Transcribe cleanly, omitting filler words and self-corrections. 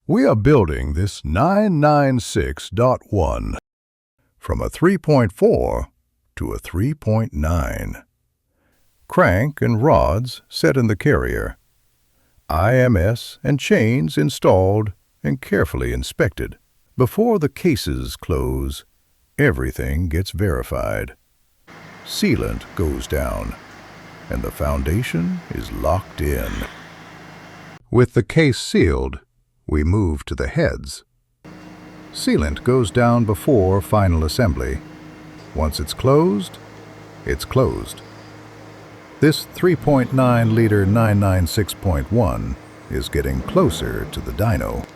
We are building this 996.1 from a 3.4 to a 3.9. Crank and rods set in the carrier. IMS and chains installed and carefully inspected. Before the cases close, everything gets verified. Sealant goes down, and the foundation is locked in. With the case sealed, we move to the heads. Sealant goes down before final assembly. Once it's closed, it's closed. This 3.9-liter 996.1 is getting closer to the dyno.